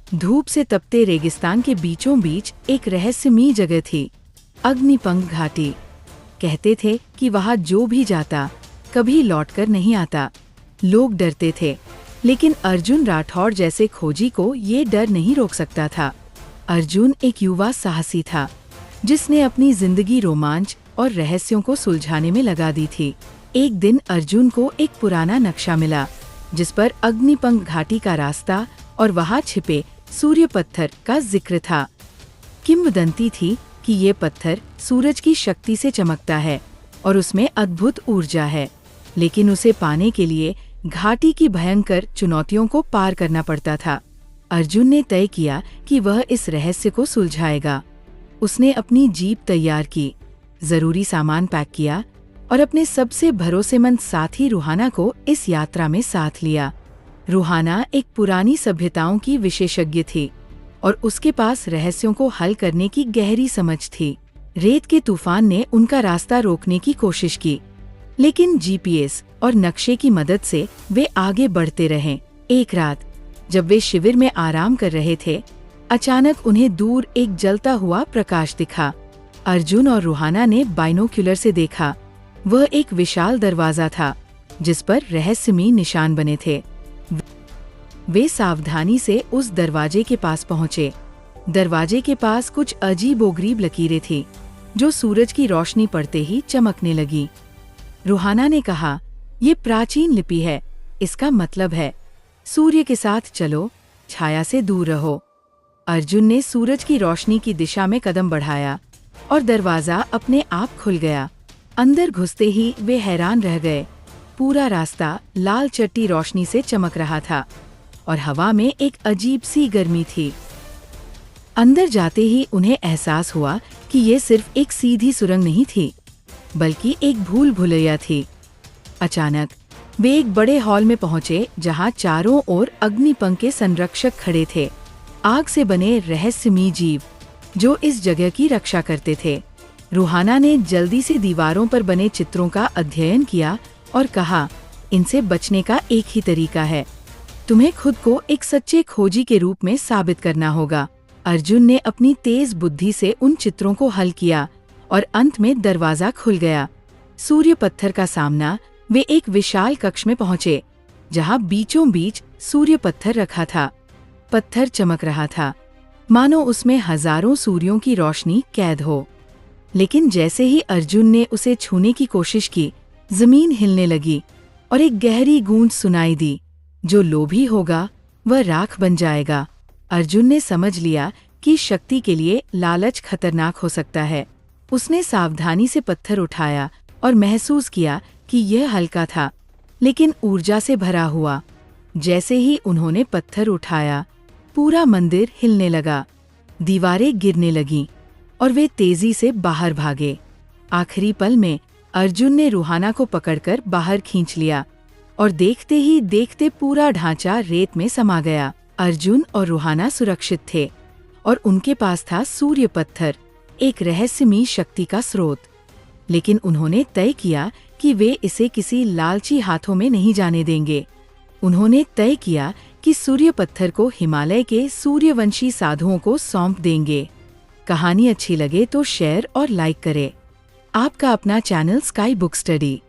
धूप से तपते रेगिस्तान के बीचों बीच एक रहस्यमयी जगह थी, अग्निपंख घाटी। कहते थे कि वहां जो भी जाता कभी लौटकर नहीं आता। लोग डरते थे, लेकिन अर्जुन राठौड़ जैसे खोजी को ये डर नहीं रोक सकता था। अर्जुन एक युवा साहसी था, जिसने अपनी जिंदगी रोमांच और रहस्यों को सुलझाने में लगा दी थी। एक दिन अर्जुन को एक पुराना नक्शा मिला, जिस पर अग्निपंख घाटी का रास्ता और वहां छिपे सूर्य पत्थर का जिक्र था। किंवदंती थी कि ये पत्थर सूरज की शक्ति से चमकता है और उसमें अद्भुत ऊर्जा है, लेकिन उसे पाने के लिए घाटी की भयंकर चुनौतियों को पार करना पड़ता था। अर्जुन ने तय किया कि वह इस रहस्य को सुलझाएगा। उसने अपनी जीप तैयार की, जरूरी सामान पैक किया और अपने सबसे भरोसेमंद साथी रूहाना को इस यात्रा में साथ लिया। रूहाना एक पुरानी सभ्यताओं की विशेषज्ञ थी और उसके पास रहस्यों को हल करने की गहरी समझ थी। रेत के तूफान ने उनका रास्ता रोकने की कोशिश की, लेकिन जीपीएस और नक्शे की मदद से वे आगे बढ़ते रहे। एक रात जब वे शिविर में आराम कर रहे थे, अचानक उन्हें दूर एक जलता हुआ प्रकाश दिखा। अर्जुन और रूहाना ने बाइनोक्यूलर से देखा। वह एक विशाल दरवाजा था, जिस पर रहस्यमयी निशान बने थे। वे सावधानी से उस दरवाजे के पास पहुंचे। दरवाजे के पास कुछ अजीबोगरीब लकीरें थी, जो सूरज की रोशनी पड़ते ही चमकने लगी। रूहाना ने कहा, ये प्राचीन लिपि है, इसका मतलब है सूर्य के साथ चलो, छाया से दूर रहो। अर्जुन ने सूरज की रोशनी की दिशा में कदम बढ़ाया और दरवाजा अपने आप खुल गया। अंदर घुसते ही वे हैरान रह गए। पूरा रास्ता लाल चट्टी रोशनी से चमक रहा था और हवा में एक अजीब सी गर्मी थी। अंदर जाते ही उन्हें एहसास हुआ कि ये सिर्फ एक सीधी सुरंग नहीं थी, बल्कि एक भूल भुलैया थी। अचानक वे एक बड़े हॉल में पहुंचे, जहां चारों ओर अग्निपंख के संरक्षक खड़े थे, आग से बने रहस्यमयी जीव जो इस जगह की रक्षा करते थे। रूहाना ने जल्दी से दीवारों पर बने चित्रों का अध्ययन किया और कहा, इनसे बचने का एक ही तरीका है, तुम्हें खुद को एक सच्चे खोजी के रूप में साबित करना होगा। अर्जुन ने अपनी तेज बुद्धि से उन चित्रों को हल किया और अंत में दरवाजा खुल गया। सूर्य पत्थर का सामना वे एक विशाल कक्ष में पहुंचे, जहां बीचों बीच सूर्य पत्थर रखा था। पत्थर चमक रहा था, मानो उसमें हजारों सूर्यों की रोशनी कैद हो। लेकिन जैसे ही अर्जुन ने उसे छूने की कोशिश की, जमीन हिलने लगी और एक गहरी गूंज सुनाई दी, जो लोभी होगा वह राख बन जाएगा। अर्जुन ने समझ लिया कि शक्ति के लिए लालच खतरनाक हो सकता है। उसने सावधानी से पत्थर उठाया और महसूस किया कि यह हल्का था, लेकिन ऊर्जा से भरा हुआ। जैसे ही उन्होंने पत्थर उठाया, पूरा मंदिर हिलने लगा, दीवारें गिरने लगीं और वे तेजी से बाहर भागे। आखिरी पल में अर्जुन ने रूहाना को पकड़कर बाहर खींच लिया और देखते ही देखते पूरा ढांचा रेत में समा गया। अर्जुन और रूहाना सुरक्षित थे और उनके पास था सूर्य पत्थर, एक रहस्यमयी शक्ति का स्रोत। लेकिन उन्होंने तय किया कि वे इसे किसी लालची हाथों में नहीं जाने देंगे। उन्होंने तय किया कि सूर्य पत्थर को हिमालय के सूर्यवंशी साधुओं को सौंप देंगे। कहानी अच्छी लगे तो शेयर और लाइक करें। आपका अपना चैनल स्काई बुक स्टडी।